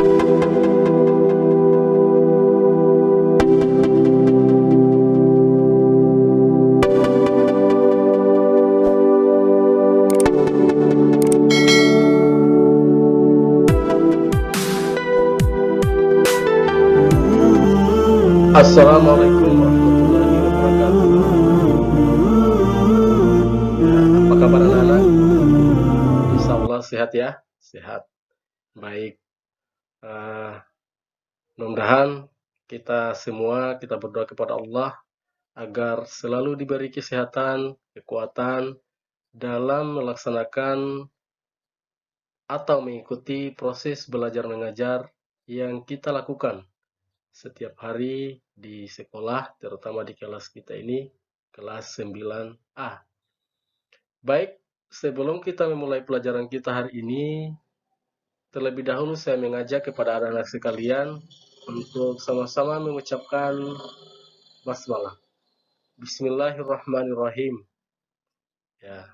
Assalamualaikum warahmatullahi wabarakatuh. Apa kabar anak-anak? Insya Allah sehat ya, sehat. Baik. Mudah-mudahan kita semua kita berdoa kepada Allah agar selalu diberi kesehatan, kekuatan dalam melaksanakan atau mengikuti proses belajar mengajar yang kita lakukan setiap hari di sekolah, terutama di kelas kita ini, kelas 9A. Baik, sebelum kita memulai pelajaran kita hari ini, terlebih dahulu saya mengajak kepada anak-anak sekalian untuk sama-sama mengucapkan basmalah. Bismillahirrahmanirrahim. Ya.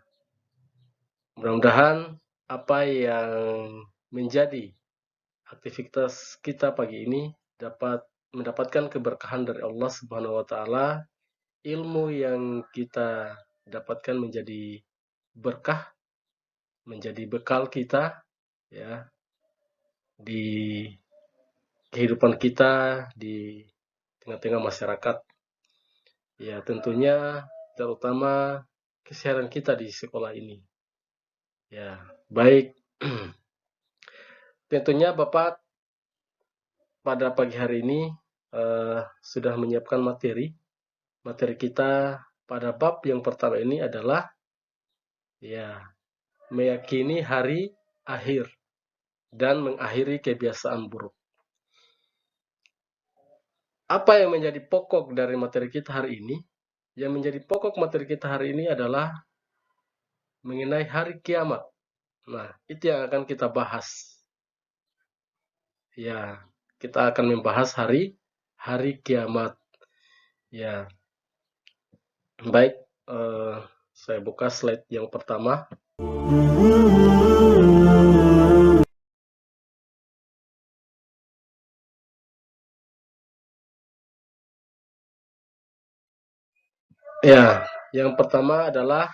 Mudah-mudahan apa yang menjadi aktivitas kita pagi ini dapat mendapatkan keberkahan dari Allah Subhanahu wa taala, ilmu yang kita dapatkan menjadi berkah, menjadi bekal kita ya di kehidupan kita di tengah-tengah masyarakat. Ya, tentunya terutama kesehatan kita di sekolah ini. Ya, baik. Tentunya Bapak pada pagi hari ini sudah menyiapkan materi. Materi kita pada bab yang pertama ini adalah ya, meyakini hari akhir dan mengakhiri kebiasaan buruk. Apa yang menjadi pokok dari materi kita hari ini? Yang menjadi pokok materi kita hari ini adalah mengenai hari kiamat. Nah, itu yang akan kita bahas. Ya, kita akan membahas hari kiamat. Ya, baik. Saya buka slide yang pertama. Ya, yang pertama adalah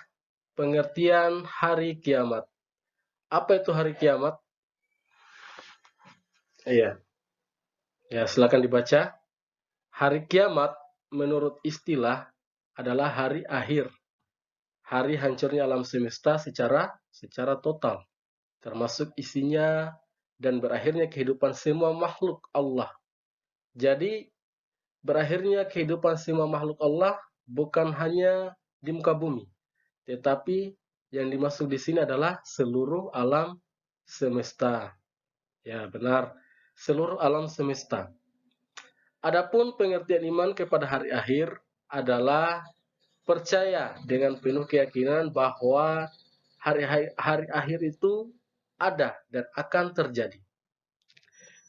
pengertian hari kiamat. Apa itu hari kiamat? Iya. Ya, silakan dibaca. Hari kiamat menurut istilah adalah hari akhir. Hari hancurnya alam semesta secara total, termasuk isinya dan berakhirnya kehidupan semua makhluk Allah. Jadi, berakhirnya kehidupan semua makhluk Allah bukan hanya di muka bumi, tetapi yang dimaksud di sini adalah seluruh alam semesta. Ya, benar, seluruh alam semesta. Adapun pengertian iman kepada hari akhir adalah percaya dengan penuh keyakinan bahwa hari akhir itu ada dan akan terjadi,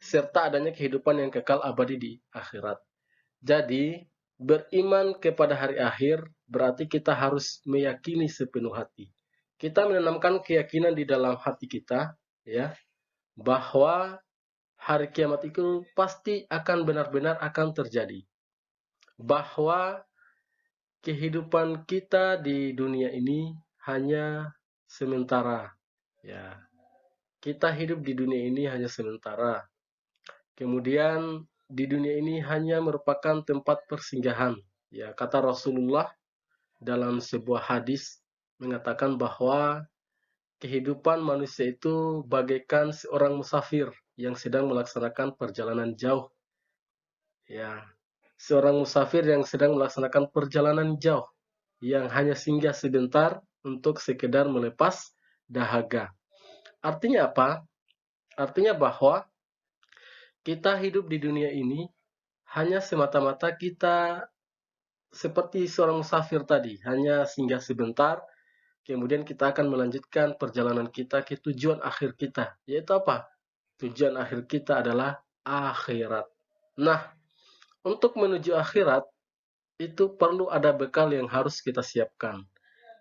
serta adanya kehidupan yang kekal abadi di akhirat. Jadi, beriman kepada hari akhir berarti kita harus meyakini sepenuh hati. Kita menanamkan keyakinan di dalam hati kita, ya, bahwa hari kiamat itu pasti akan benar-benar akan terjadi. Bahwa kehidupan kita di dunia ini hanya sementara. Ya, kita hidup di dunia ini hanya sementara. Kemudian di dunia ini hanya merupakan tempat persinggahan. Ya, kata Rasulullah dalam sebuah hadis mengatakan bahwa kehidupan manusia itu bagaikan seorang musafir yang sedang melaksanakan perjalanan jauh. Ya, seorang musafir yang sedang melaksanakan perjalanan jauh yang hanya singgah sebentar untuk sekedar melepas dahaga. Artinya apa? Artinya bahwa kita hidup di dunia ini hanya semata-mata kita seperti seorang musafir tadi, hanya singgah sebentar, kemudian kita akan melanjutkan perjalanan kita ke tujuan akhir kita, yaitu apa? Tujuan akhir kita adalah akhirat. Nah, untuk menuju akhirat, itu perlu ada bekal yang harus kita siapkan.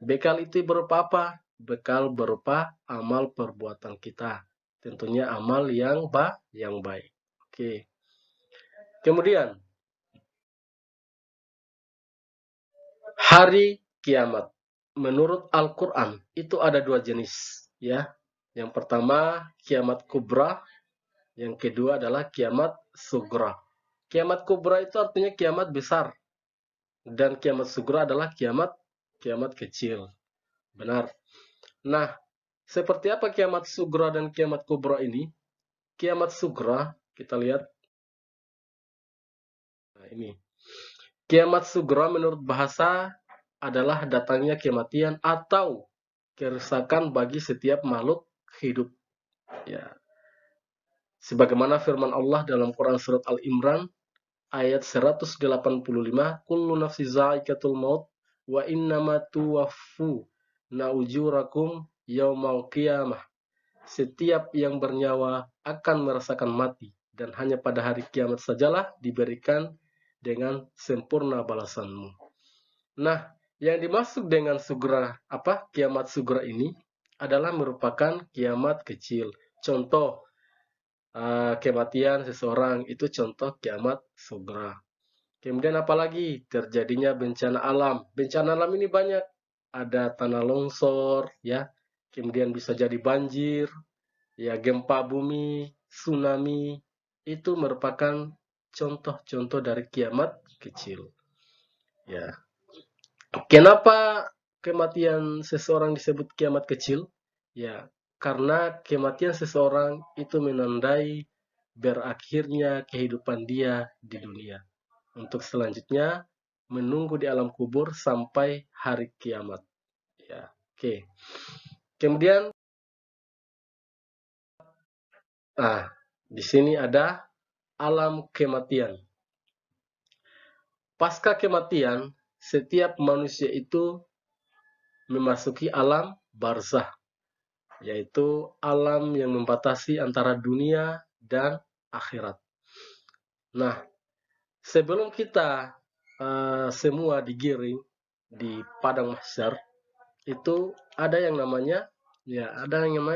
Bekal itu berupa apa? Bekal berupa amal perbuatan kita. tentunya amal yang baik. Oke. Kemudian hari kiamat menurut Al-Qur'an itu ada dua jenis, ya. Yang pertama kiamat kubra, yang kedua adalah kiamat sugra. Kiamat kubra itu artinya kiamat besar, dan kiamat sugra adalah kiamat kecil. Benar. Nah, seperti apa kiamat sugra dan kiamat kubra ini? Kiamat sugra, kita lihat. Nah, ini. Kiamat sugra menurut bahasa adalah datangnya kematian atau kerusakan bagi setiap makhluk hidup. Ya. Sebagaimana firman Allah dalam Quran surat Al-Imran ayat 185, kullu nafsi za'iqatul maut wa innama tuwaffu ujurakum yaumal qiyamah. Setiap yang bernyawa akan merasakan mati, dan hanya pada hari kiamat sajalah diberikan dengan sempurna balasanmu. Nah, yang dimaksud dengan sugra, kiamat sugra ini adalah merupakan kiamat kecil. Contoh, kematian seseorang itu contoh kiamat sugra. Kemudian apalagi terjadinya bencana alam. Bencana alam ini banyak. Ada tanah longsor, ya. Kemudian bisa jadi banjir, ya, gempa bumi, tsunami. Itu merupakan contoh-contoh dari kiamat kecil. Ya. Kenapa kematian seseorang disebut kiamat kecil? Ya, karena kematian seseorang itu menandai berakhirnya kehidupan dia di dunia. Untuk selanjutnya menunggu di alam kubur sampai hari kiamat. Ya, oke. Kemudian, di sini ada alam kematian. Pasca kematian, setiap manusia itu memasuki alam barzah, yaitu alam yang membatasi antara dunia dan akhirat. Nah, sebelum kita semua digiring di padang mahsyar, itu ada yang namanya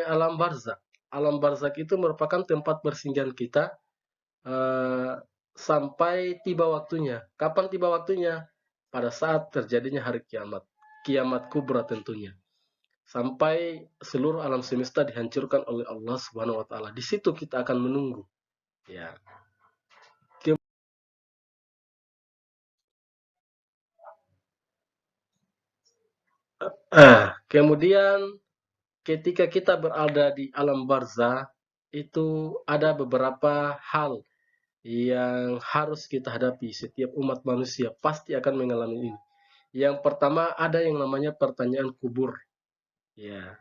alam barzakh. Alam barzakh itu merupakan tempat persinggahan kita sampai tiba waktunya. Kapan tiba waktunya? Pada saat terjadinya hari kiamat. Kiamat kubra tentunya. Sampai seluruh alam semesta dihancurkan oleh Allah Subhanahu wa taala. Di situ kita akan menunggu. Ya. Kemudian ketika kita berada di alam barzah, itu ada beberapa hal yang harus kita hadapi. Setiap umat manusia pasti akan mengalami ini. Yang pertama ada yang namanya pertanyaan kubur. Ya,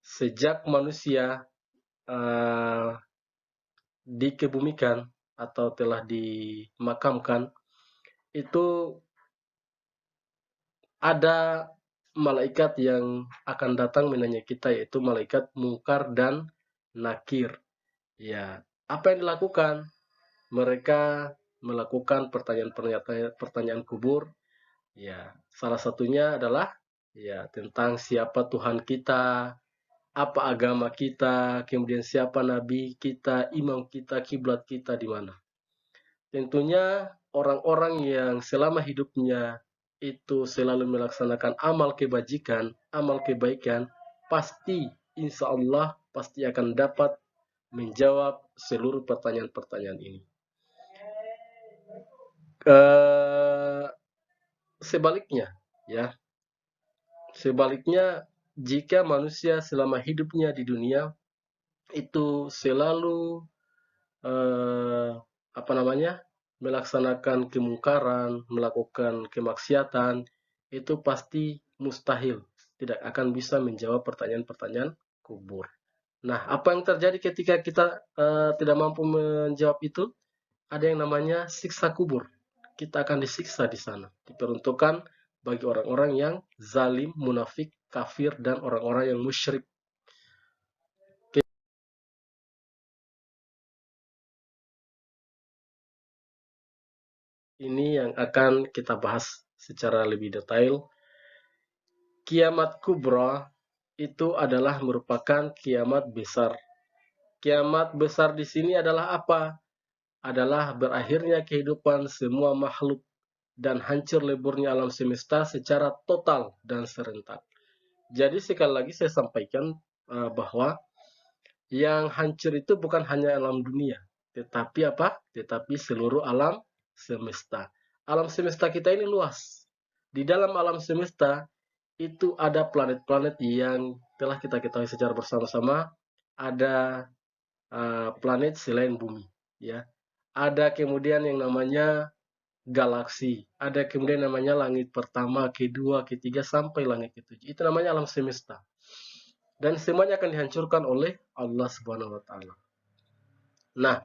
sejak manusia dikebumikan atau telah dimakamkan, itu ada malaikat yang akan datang menanya kita, yaitu malaikat Mungkar dan Nakir. Ya, apa yang dilakukan? Mereka melakukan pertanyaan kubur. Ya, salah satunya adalah ya tentang siapa Tuhan kita, apa agama kita, kemudian siapa nabi kita, imam kita, kiblat kita di mana. Tentunya orang-orang yang selama hidupnya itu selalu melaksanakan amal kebajikan, amal kebaikan, pasti insya Allah pasti akan dapat menjawab seluruh pertanyaan-pertanyaan ini. Sebaliknya, ya, jika manusia selama hidupnya di dunia itu selalu melaksanakan kemungkaran, melakukan kemaksiatan, itu pasti mustahil tidak akan bisa menjawab pertanyaan-pertanyaan kubur. Nah, apa yang terjadi ketika kita tidak mampu menjawab itu? Ada yang namanya siksa kubur. Kita akan disiksa di sana. Diperuntukkan bagi orang-orang yang zalim, munafik, kafir, dan orang-orang yang musyrik. Ini yang akan kita bahas secara lebih detail. Kiamat kubra itu adalah merupakan kiamat besar. Kiamat besar di sini adalah apa? Adalah berakhirnya kehidupan semua makhluk dan hancur leburnya alam semesta secara total dan serentak. Jadi sekali lagi saya sampaikan bahwa yang hancur itu bukan hanya alam dunia, tetapi apa? Tetapi seluruh alam semesta. Alam semesta kita ini luas. Di dalam alam semesta itu ada planet-planet yang telah kita ketahui secara bersama-sama. Ada planet selain bumi, ya. Ada kemudian yang namanya galaksi. Ada kemudian namanya langit pertama, kedua, ketiga, sampai langit ketujuh. Itu namanya alam semesta. Dan semuanya akan dihancurkan oleh Allah Subhanahu wa taala. Nah,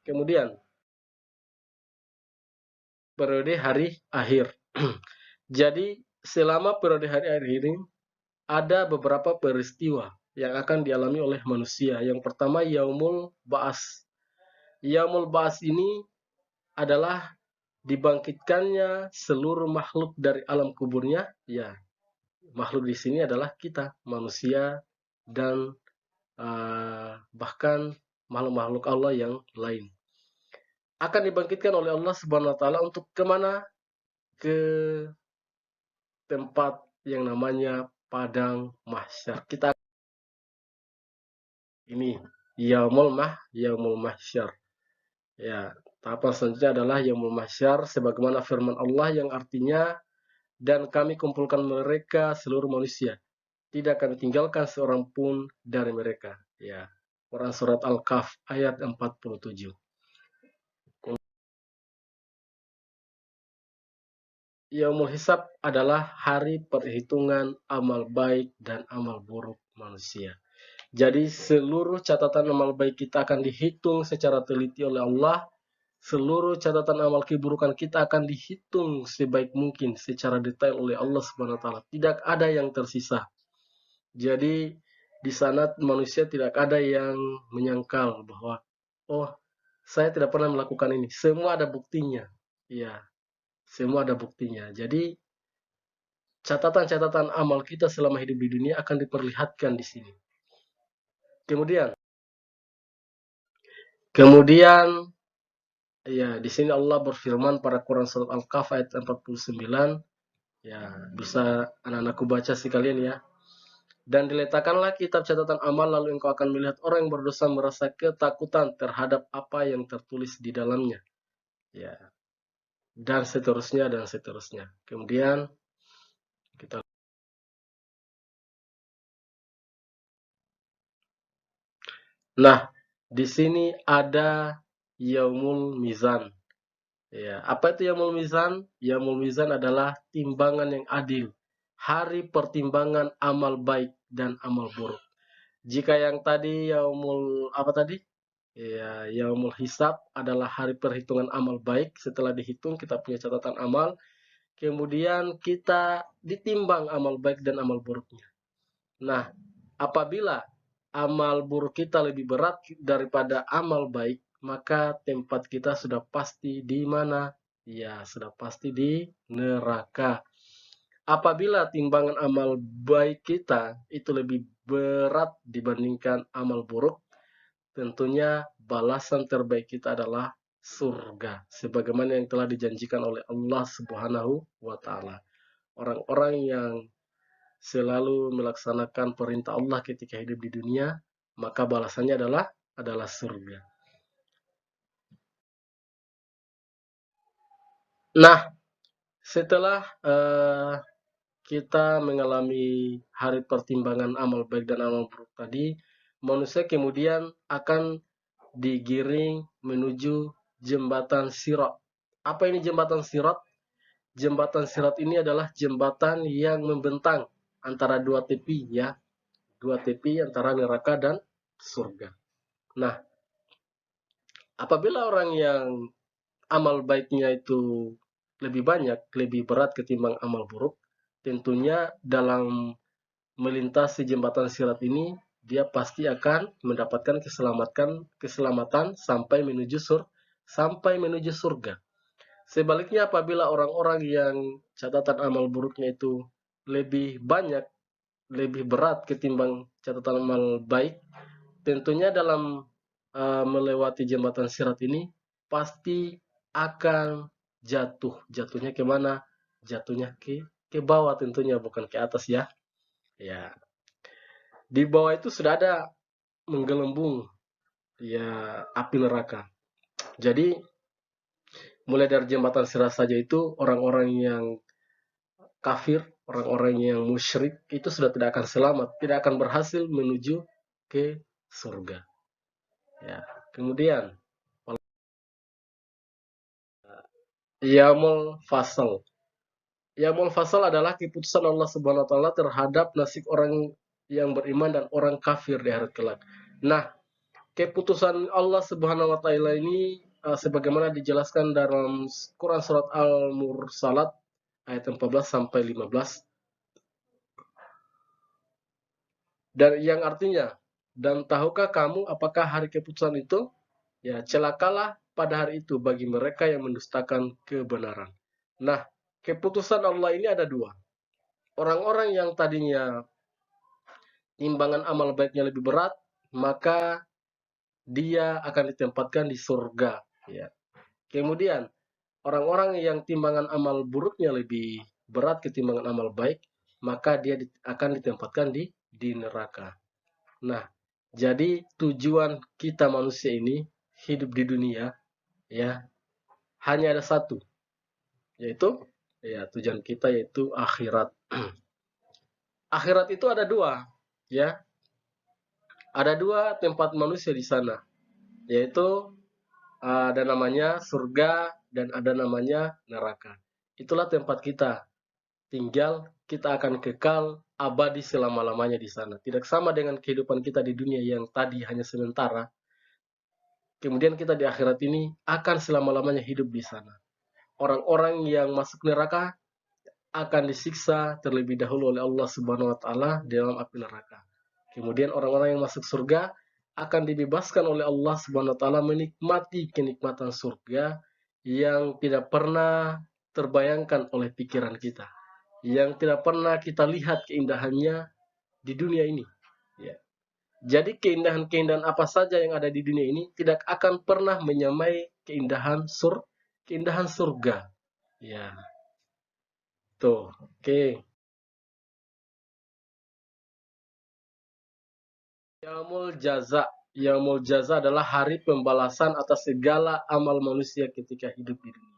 kemudian periode hari akhir. Jadi, selama periode hari akhir ini ada beberapa peristiwa yang akan dialami oleh manusia. Yang pertama, Yaumul Ba'as. Yaumul Ba'as ini adalah dibangkitkannya seluruh makhluk dari alam kuburnya. Ya, makhluk di sini adalah kita, manusia, dan bahkan makhluk-makhluk Allah yang lain. Akan dibangkitkan oleh Allah Subhanahu wa taala untuk kemana? Ke tempat yang namanya padang mahsyar. Kita ini yaumul mahsyar. Ya, tahapan selanjutnya adalah yaumul mahsyar sebagaimana firman Allah yang artinya, dan kami kumpulkan mereka seluruh manusia. Tidak kami tinggalkan seorang pun dari mereka. Ya. Quran surat Al-Kahf ayat 47. Yaumul Hisab adalah hari perhitungan amal baik dan amal buruk manusia. Jadi seluruh catatan amal baik kita akan dihitung secara teliti oleh Allah. Seluruh catatan amal keburukan kita akan dihitung sebaik mungkin secara detail oleh Allah Subhanahu wa taala. Tidak ada yang tersisa. Jadi di sana manusia tidak ada yang menyangkal bahwa oh, saya tidak pernah melakukan ini. Semua ada buktinya. Ya, semua ada buktinya. Jadi catatan-catatan amal kita selama hidup di dunia akan diperlihatkan di sini. Kemudian ya, di sini Allah berfirman pada Quran surat Al-Kahf ayat 49. Ya, bisa anak-anakku baca sekalian ya. Dan diletakkanlah kitab catatan amal, lalu engkau akan melihat orang yang berdosa merasa ketakutan terhadap apa yang tertulis di dalamnya. Ya, dan seterusnya dan seterusnya. Kemudian kita Nah, di sini ada Yaumul Mizan. Ya, apa itu Yaumul Mizan? Yaumul Mizan adalah timbangan yang adil. Hari pertimbangan amal baik dan amal buruk. Jika yang tadi Yaumul apa tadi? Ya, Yaumul Hisab adalah hari perhitungan amal baik. Setelah dihitung kita punya catatan amal. Kemudian kita ditimbang amal baik dan amal buruknya. Nah, apabila amal buruk kita lebih berat daripada amal baik, maka tempat kita sudah pasti di mana? Ya, sudah pasti di neraka. Apabila timbangan amal baik kita itu lebih berat dibandingkan amal buruk, tentunya balasan terbaik kita adalah surga. Sebagaimana yang telah dijanjikan oleh Allah Subhanahu wa taala. Orang-orang yang selalu melaksanakan perintah Allah ketika hidup di dunia, maka balasannya adalah surga. Nah, setelah kita mengalami hari pertimbangan amal baik dan amal buruk tadi, manusia kemudian akan digiring menuju jembatan Sirat. Apa ini jembatan Sirat? Jembatan Sirat ini adalah jembatan yang membentang antara dua tepi ya, dua tepi antara neraka dan surga. Nah, apabila orang yang amal baiknya itu lebih banyak, lebih berat ketimbang amal buruk, tentunya dalam melintasi jembatan Sirat ini dia pasti akan mendapatkan keselamatan sampai menuju surga. Sebaliknya apabila orang-orang yang catatan amal buruknya itu lebih banyak, lebih berat ketimbang catatan amal baik, tentunya dalam melewati jembatan sirat ini pasti akan jatuh. Jatuhnya ke mana? Jatuhnya ke bawah tentunya, bukan ke atas ya. Ya, di bawah itu sudah ada menggelembung ya api neraka. Jadi mulai dari jembatan sirat saja itu orang-orang yang kafir, orang-orang yang musyrik itu sudah tidak akan selamat, tidak akan berhasil menuju ke surga. Ya. Kemudian Yaumul Fasal. Yaumul Fasal adalah keputusan Allah Subhanahu wa taala terhadap nasib orang yang beriman dan orang kafir di akhirat kelak. Nah, keputusan Allah Subhanahu wa taala ini sebagaimana dijelaskan dalam Quran surat Al-Mursalat ayat 14 sampai 15, dan yang artinya, dan tahukah kamu apakah hari keputusan itu? Ya, celakalah pada hari itu bagi mereka yang mendustakan kebenaran. Nah, keputusan Allah ini ada dua. Orang-orang yang tadinya timbangan amal baiknya lebih berat, maka dia akan ditempatkan di surga. Ya. Kemudian, orang-orang yang timbangan amal buruknya lebih berat ketimbangan amal baik, maka dia akan ditempatkan di neraka. Nah, jadi tujuan kita manusia ini hidup di dunia ya hanya ada satu, yaitu ya tujuan kita yaitu akhirat. Akhirat itu ada dua, ya. Ada dua tempat manusia di sana, yaitu ada namanya surga dan ada namanya neraka. Itulah tempat kita tinggal, kita akan kekal abadi selama-lamanya di sana. Tidak sama dengan kehidupan kita di dunia yang tadi hanya sementara. Kemudian kita di akhirat ini akan selama-lamanya hidup di sana. Orang-orang yang masuk neraka akan disiksa terlebih dahulu oleh Allah Subhanahu wa taala dalam api neraka. Kemudian orang-orang yang masuk surga akan dibebaskan oleh Allah Subhanahu wa taala menikmati kenikmatan surga yang tidak pernah terbayangkan oleh pikiran kita, yang tidak pernah kita lihat keindahannya di dunia ini. Ya. Jadi keindahan-keindahan apa saja yang ada di dunia ini tidak akan pernah menyamai keindahan surga. Ya, tuh. Oke. Yaumul Jaza. Yaumul Jaza adalah hari pembalasan atas segala amal manusia ketika hidup di dunia.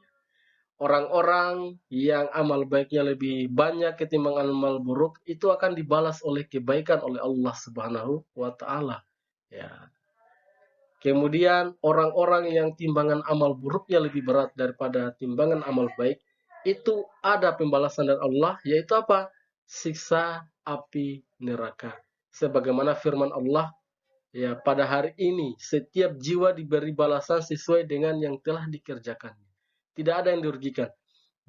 Orang-orang yang amal baiknya lebih banyak ketimbang amal buruk itu akan dibalas oleh kebaikan oleh Allah Subhanahu wa taala. Ya. Kemudian orang-orang yang timbangan amal buruknya lebih berat daripada timbangan amal baik, itu ada pembalasan dari Allah, yaitu apa? Siksa api neraka. Sebagaimana firman Allah, ya, pada hari ini setiap jiwa diberi balasan sesuai dengan yang telah dikerjakannya. Tidak ada yang dirugikan.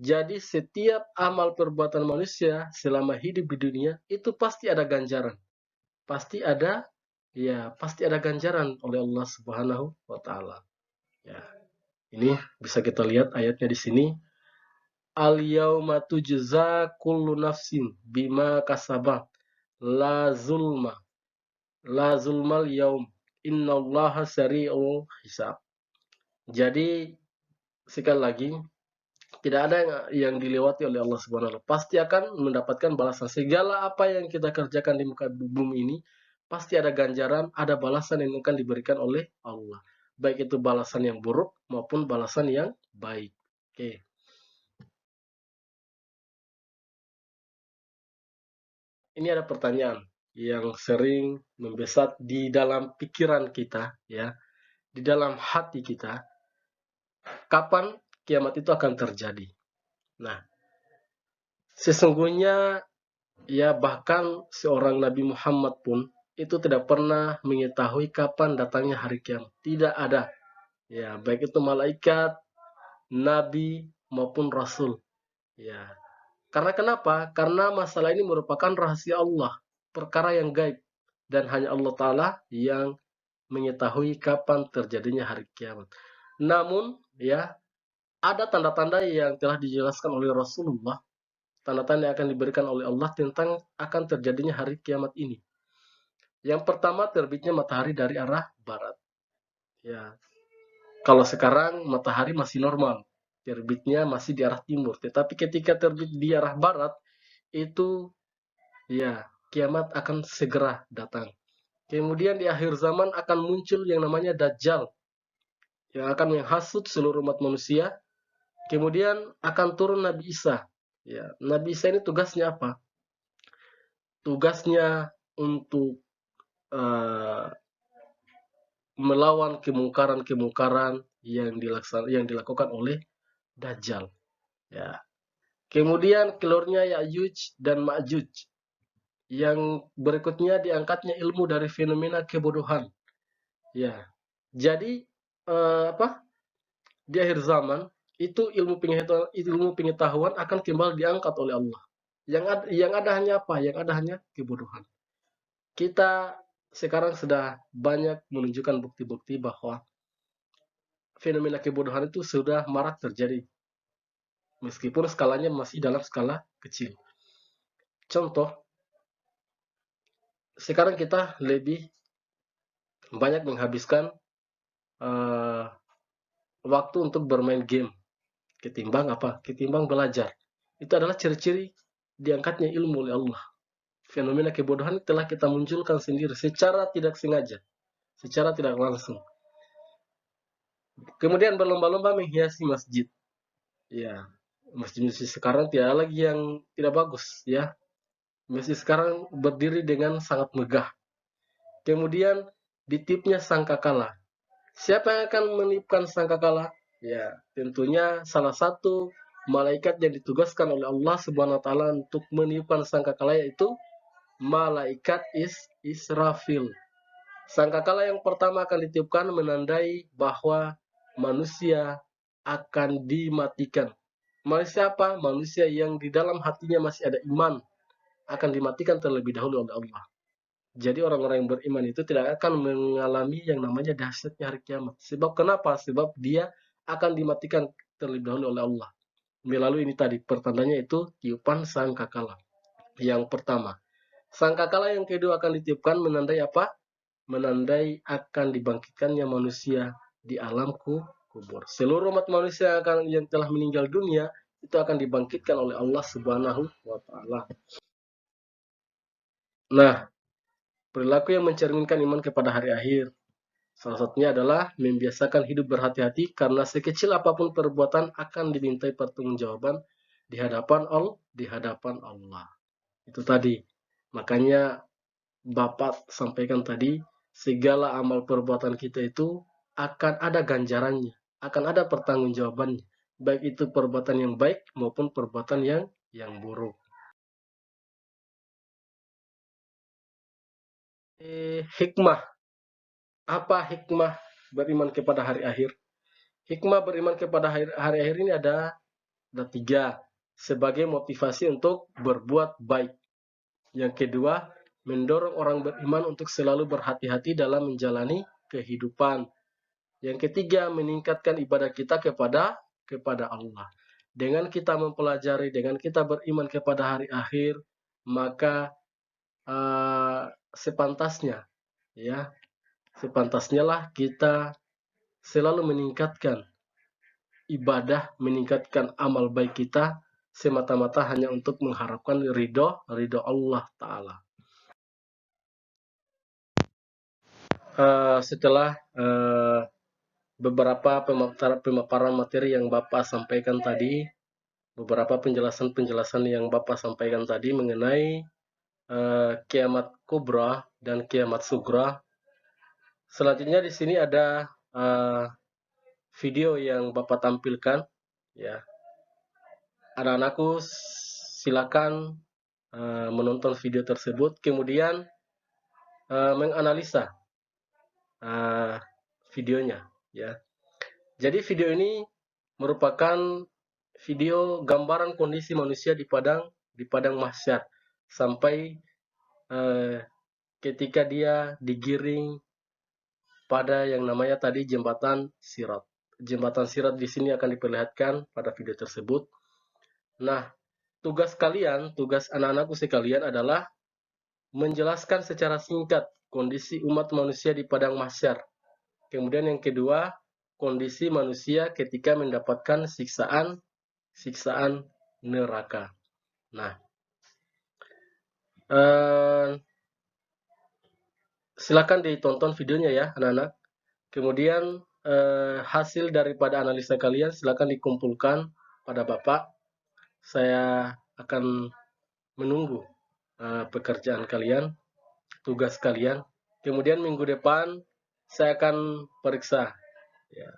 Jadi setiap amal perbuatan manusia selama hidup di dunia itu pasti ada ganjaran. Pasti ada, ya, pasti ada ganjaran oleh Allah Subhanahu wa taala. Ya. Ini bisa kita lihat ayatnya di sini. Al yauma tujza kullu nafsin bima kasabat la zulma. La zulmal yaum. Innallaha sari'ul hisab. Jadi sekali lagi tidak ada yang dilewati oleh Allah Subhanahu wa taala. Pasti akan mendapatkan balasan. Segala apa yang kita kerjakan di muka bumi ini pasti ada ganjaran, ada balasan yang akan diberikan oleh Allah. Baik itu balasan yang buruk maupun balasan yang baik. Oke. Ini ada pertanyaan yang sering membesar di dalam pikiran kita, ya, di dalam hati kita. Kapan kiamat itu akan terjadi? Nah, sesungguhnya ya bahkan seorang Nabi Muhammad pun itu tidak pernah mengetahui kapan datangnya hari kiamat. Tidak ada. Ya, baik itu malaikat, nabi maupun rasul. Ya. Karena kenapa? Karena masalah ini merupakan rahasia Allah, perkara yang gaib, dan hanya Allah Ta'ala yang mengetahui kapan terjadinya hari kiamat. Namun, ya, ada tanda-tanda yang telah dijelaskan oleh Rasulullah, tanda-tanda yang akan diberikan oleh Allah tentang akan terjadinya hari kiamat ini. Yang pertama, terbitnya matahari dari arah barat. Ya, kalau sekarang matahari masih normal, terbitnya masih di arah timur. Tetapi ketika terbit di arah barat, itu ya kiamat akan segera datang. Kemudian di akhir zaman akan muncul yang namanya Dajjal, yang akan menghasut seluruh umat manusia. Kemudian akan turun Nabi Isa. Ya, Nabi Isa ini tugasnya apa? Tugasnya untuk uh, melawan kemungkaran-kemungkaran yang dilakukan oleh Dajjal. Ya. Kemudian keluarnya Ya'juj dan Ma'juj. Yang berikutnya diangkatnya ilmu dari fenomena kebodohan. Ya. Jadi apa? Di akhir zaman itu ilmu pengetahuan akan kembali diangkat oleh Allah. Yang ada hanya apa? Yang ada hanya kebodohan. Kita sekarang sudah banyak menunjukkan bukti-bukti bahwa fenomena kebodohan itu sudah marak terjadi, meskipun skalanya masih dalam skala kecil. Contoh, sekarang kita lebih banyak menghabiskan uh, waktu untuk bermain game ketimbang apa? Ketimbang belajar. Itu adalah ciri-ciri diangkatnya ilmu oleh Allah. Fenomena kebodohan telah kita munculkan sendiri secara tidak sengaja, secara tidak langsung. Kemudian berlomba-lomba menghiasi masjid. Ya, masjid-masjid sekarang tidak lagi yang tidak bagus, ya. Masjid sekarang berdiri dengan sangat megah. Kemudian ditipnya sangkakala. Siapa yang akan menipkan sangkakala? Ya, tentunya salah satu malaikat yang ditugaskan oleh Allah Subhanahu wa taala untuk meniupkan sangkakala, yaitu malaikat Israfil. Sangkakala yang pertama akan ditiupkan menandai bahwa manusia akan dimatikan. Manusia apa? Manusia yang di dalam hatinya masih ada iman akan dimatikan terlebih dahulu oleh Allah. Jadi orang-orang yang beriman itu tidak akan mengalami yang namanya dahsyatnya hari kiamat. Sebab kenapa? Sebab dia akan dimatikan terlebih dahulu oleh Allah. Melalui ini tadi, pertandanya itu tiupan sangkakala. Yang pertama. Sangkakala yang kedua akan ditiupkan menandai apa? Menandai akan dibangkitkannya manusia di alam kubur. Seluruh umat manusia yang telah meninggal dunia itu akan dibangkitkan oleh Allah Subhanahu wa taala. Nah, perilaku yang mencerminkan iman kepada hari akhir. Salah satunya adalah membiasakan hidup berhati-hati karena sekecil apapun perbuatan akan dimintai pertanggungjawaban di hadapan Allah. Itu tadi. Makanya Bapak sampaikan tadi, segala amal perbuatan kita itu akan ada ganjarannya, akan ada pertanggungjawabannya, baik itu perbuatan yang baik maupun perbuatan yang buruk. Hikmah. Apa hikmah beriman kepada hari akhir? Hikmah beriman kepada hari akhir ini ada tiga. Sebagai motivasi untuk berbuat baik. Yang kedua, mendorong orang beriman untuk selalu berhati-hati dalam menjalani kehidupan. Yang ketiga, meningkatkan ibadah kita kepada Allah. Dengan kita mempelajari, dengan kita beriman kepada hari akhir, maka sepantasnya lah kita selalu meningkatkan ibadah, meningkatkan amal baik kita semata-mata hanya untuk mengharapkan ridho Allah Ta'ala. Setelah beberapa pemaparan materi yang Bapak sampaikan tadi, beberapa penjelasan-penjelasan yang Bapak sampaikan tadi mengenai kiamat kubra dan kiamat sugra. Selanjutnya di sini ada video yang Bapak tampilkan, ya. Anak-anakku silakan menonton video tersebut, kemudian menganalisa videonya, ya. Jadi video ini merupakan video gambaran kondisi manusia di padang mahsyar sampai ketika dia digiring pada yang namanya tadi jembatan Sirat. Jembatan Sirat di sini akan diperlihatkan pada video tersebut. Nah, tugas anak-anakku sekalian adalah menjelaskan secara singkat kondisi umat manusia di padang mahsyar. Kemudian yang kedua, kondisi manusia ketika mendapatkan siksaan neraka. Nah, silakan ditonton videonya ya, anak-anak. Kemudian hasil daripada analisa kalian silakan dikumpulkan pada Bapak. Saya akan menunggu pekerjaan kalian, tugas kalian. Kemudian minggu depan saya akan periksa. Ya.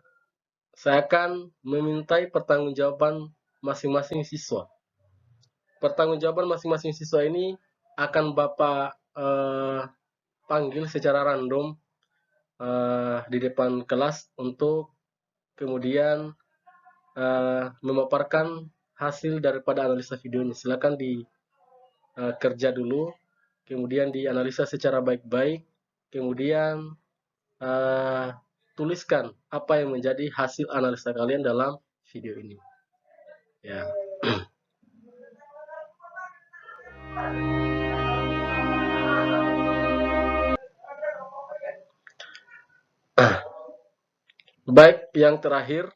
Saya akan memintai pertanggungjawaban masing-masing siswa. Pertanggungjawaban masing-masing siswa ini akan Bapak panggil secara random di depan kelas untuk kemudian memaparkan hasil daripada analisa videonya. Silakan dikerja dulu, kemudian dianalisa secara baik-baik, kemudian tuliskan apa yang menjadi hasil analisa kalian dalam video ini. Ya. Baik, yang terakhir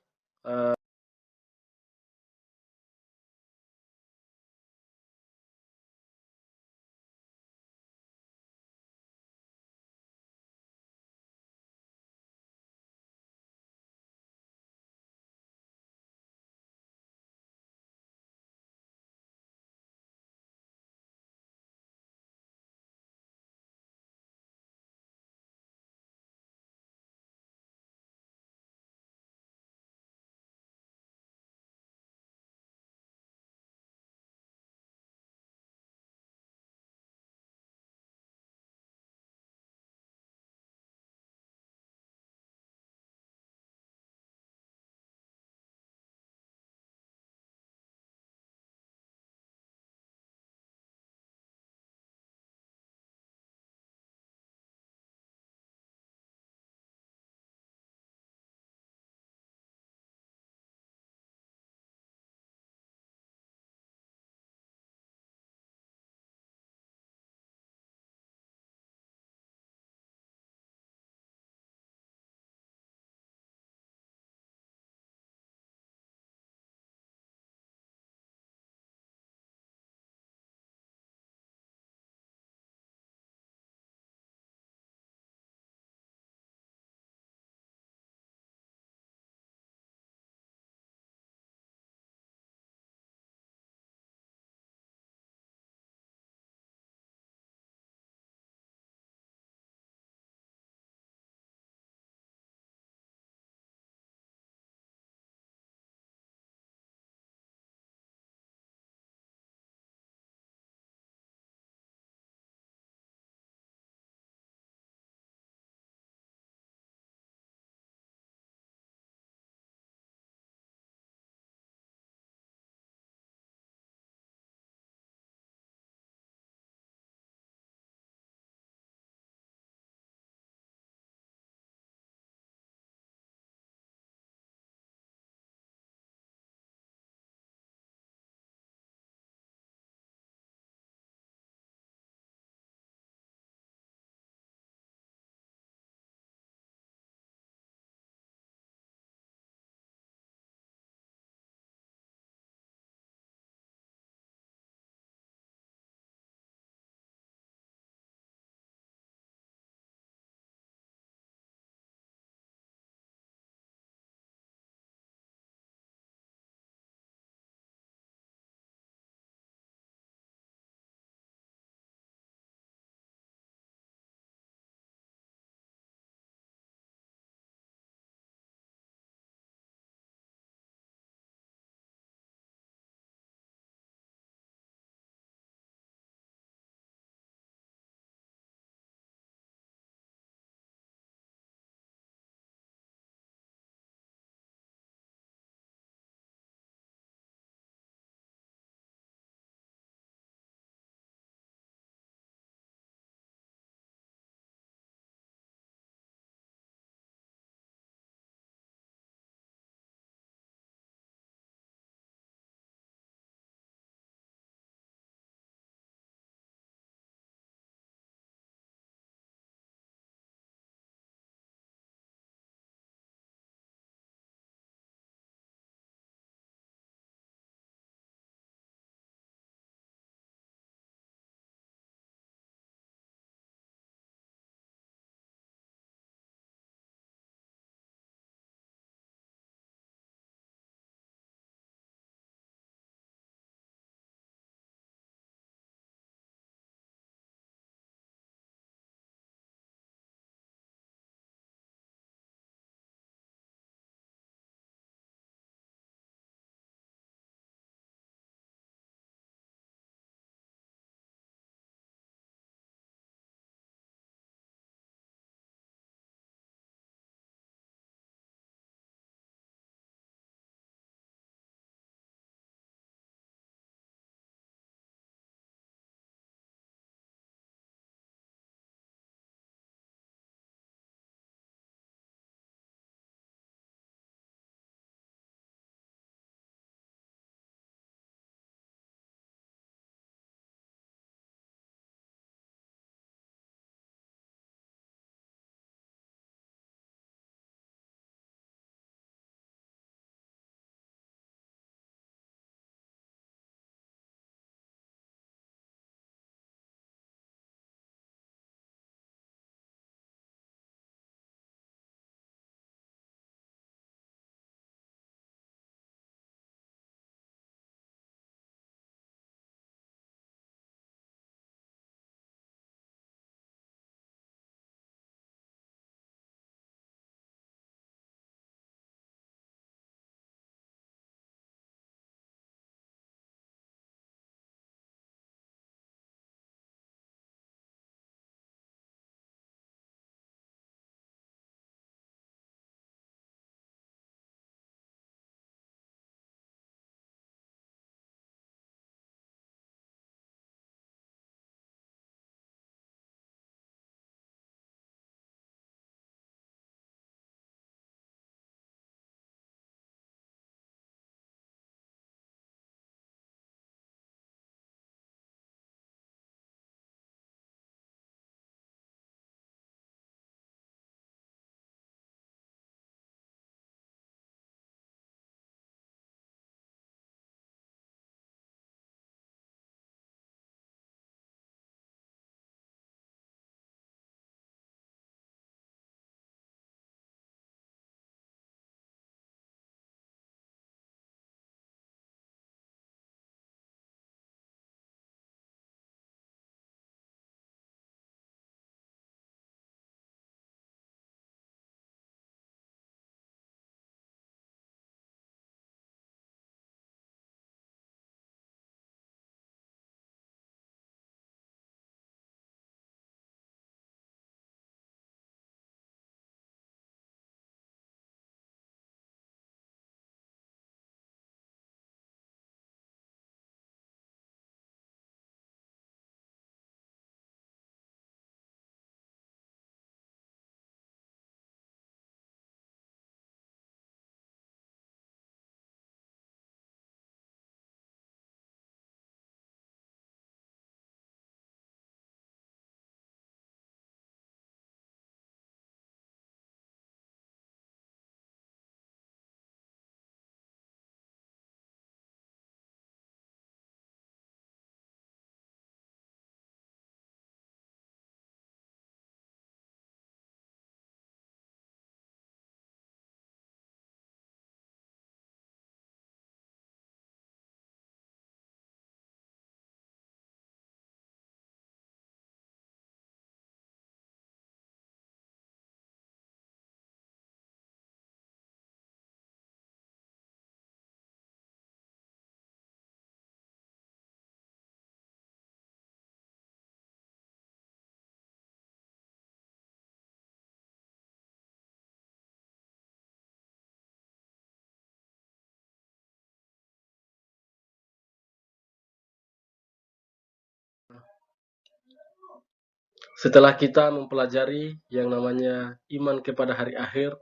Setelah kita mempelajari yang namanya iman kepada hari akhir,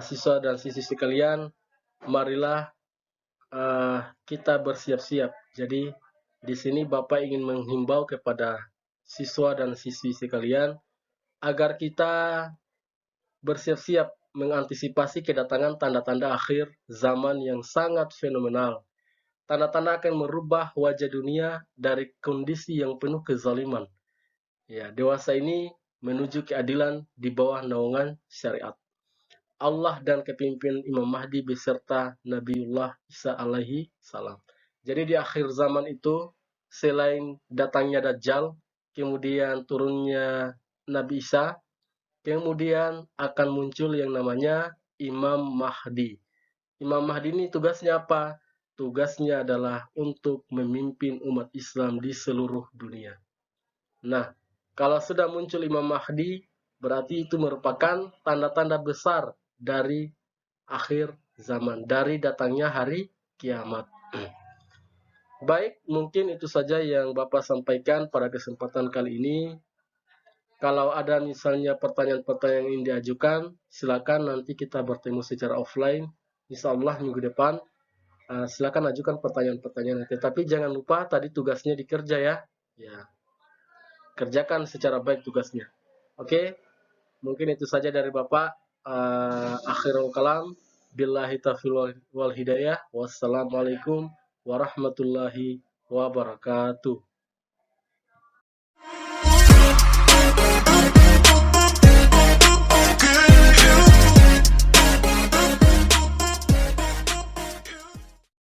siswa dan siswi sekalian, marilah kita bersiap-siap. Jadi di sini Bapak ingin menghimbau kepada siswa dan siswi sekalian agar kita bersiap-siap mengantisipasi kedatangan tanda-tanda akhir zaman yang sangat fenomenal. Tanda-tanda akan merubah wajah dunia dari kondisi yang penuh kezaliman. Ya, dewasa ini menuju keadilan di bawah naungan syariat Allah dan kepemimpinan Imam Mahdi beserta Nabiullah Isa alaihi salam. Jadi di akhir zaman itu, selain datangnya Dajjal, kemudian turunnya Nabi Isa, kemudian akan muncul yang namanya Imam Mahdi. Imam Mahdi ini tugasnya apa? Tugasnya adalah untuk memimpin umat Islam di seluruh dunia. Nah, kalau sudah muncul Imam Mahdi, berarti itu merupakan tanda-tanda besar dari akhir zaman, dari datangnya hari kiamat. Baik, mungkin itu saja yang Bapak sampaikan pada kesempatan kali ini. Kalau ada misalnya pertanyaan-pertanyaan yang ingin diajukan, silakan nanti kita bertemu secara offline. Insya Allah minggu depan, silakan ajukan pertanyaan-pertanyaan. Tetapi jangan lupa tadi tugasnya dikerja ya. Ya, kerjakan secara baik tugasnya. Oke, mungkin itu saja dari Bapak. Akhirul kalam. Billahi taufiq wal hidayah. Wassalamualaikum warahmatullahi wabarakatuh.